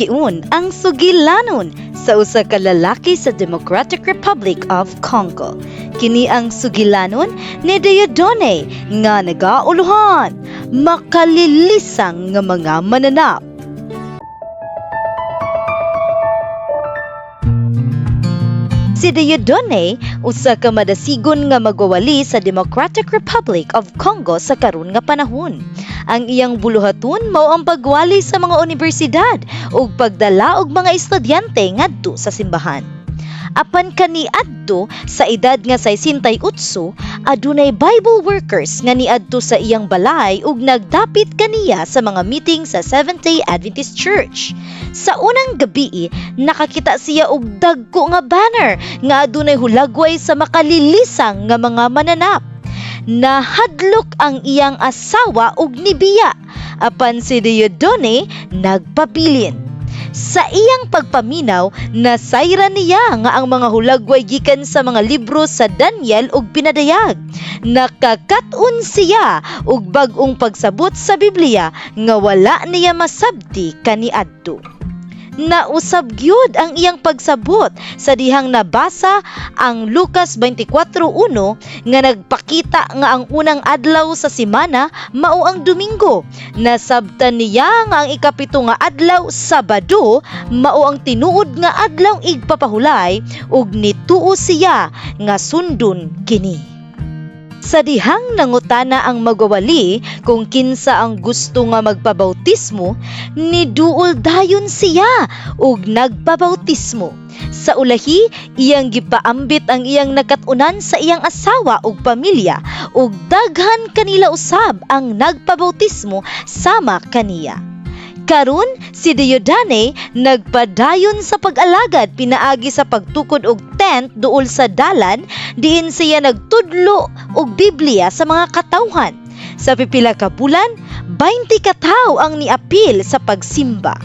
gikiun ang sugilanon sa usa ka lalaki sa Democratic Republic of Congo. Kini ang sugilanon ni Dieudonné nga nagauluhan makalilisang nga mga mananap. Si Dieudonné usa ka madasigon nga magwawali sa Democratic Republic of Congo sa karon nga panahon. Ang iyang buluhaton mao ang pagwali sa mga universidad ug pagdala og mga estudyante ngadto sa simbahan. Apan kaniadto sa edad nga 68, adunay Bible workers nga niadto sa iyang balay ug nagdapit kaniya sa mga meeting sa Seventh-day Adventist Church. Sa unang gabi, nakakita siya og dagko nga banner nga adunay hulagway sa makalilisang nga mga mananap. Nahadlok ang iyang asawa ug nibiya, apan si Dieudonné nagpabilin. Sa iyang pagpaminaw, nasayra niya nga ang mga hulagway gikan sa mga libro sa Daniel ug pinadayag. Nakakaton siya og bag-ong pagsabot sa Biblia nga wala niya masabti kaniadto. Nausab gyud ang iyang pagsabot sa dihang nabasa ang Lucas 24:1 nga nagpakita nga ang unang adlaw sa semana mao ang Domingo. Nasabtan niya nga ang ikapito nga adlaw Sabado mao ang tinuod nga adlaw igpapahulay ug nituo siya nga sundon kini. Sa dihang nangutana ang magwawali kung kinsa ang gusto nga magpabautismo, niduol dayon siya ug nagpabautismo. Sa ulahi, iyang gipaambit ang iyang nakatunan sa iyang asawa ug pamilya ug daghan kanila usab ang nagpabautismo sama kaniya. Karon si Dieudonné nagpadayon sa pag-alagad pinaagi sa pagtukod og tent duol sa dalan diin siya nagtudlo og Biblia sa mga katawhan. Sa pipila ka bulan, 20 ka tawo ang niapil sa pagsimba.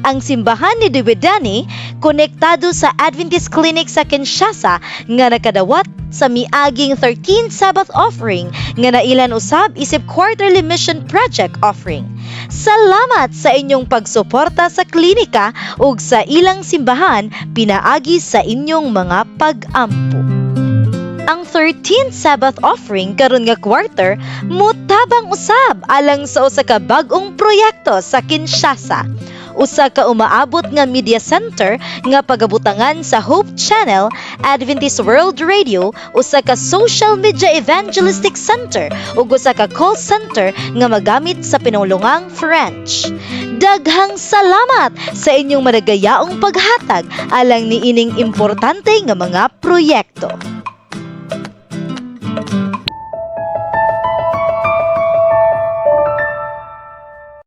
Ang simbahan ni Dieudonné konektado sa Adventist Clinic sa Kinshasa nga nakadawat sa miaging 13th Sabbath offering nga nailan usab isip quarterly mission project offering. Salamat sa inyong pagsuporta sa klinika ug sa ilang simbahan pinaagi sa inyong mga pag-ampo. Ang 13th Sabbath offering karon nga quarter mutabang usab alang sa usa ka bag-ong proyekto sa Kinshasa. Usa ka umaabot nga media center nga pagabutangan sa Hope Channel, Adventist World Radio, usa ka social media evangelistic center ug usa ka call center nga magamit sa pinulungang French. Daghang salamat sa inyong madagayaong paghatag alang niining importante nga mga proyekto.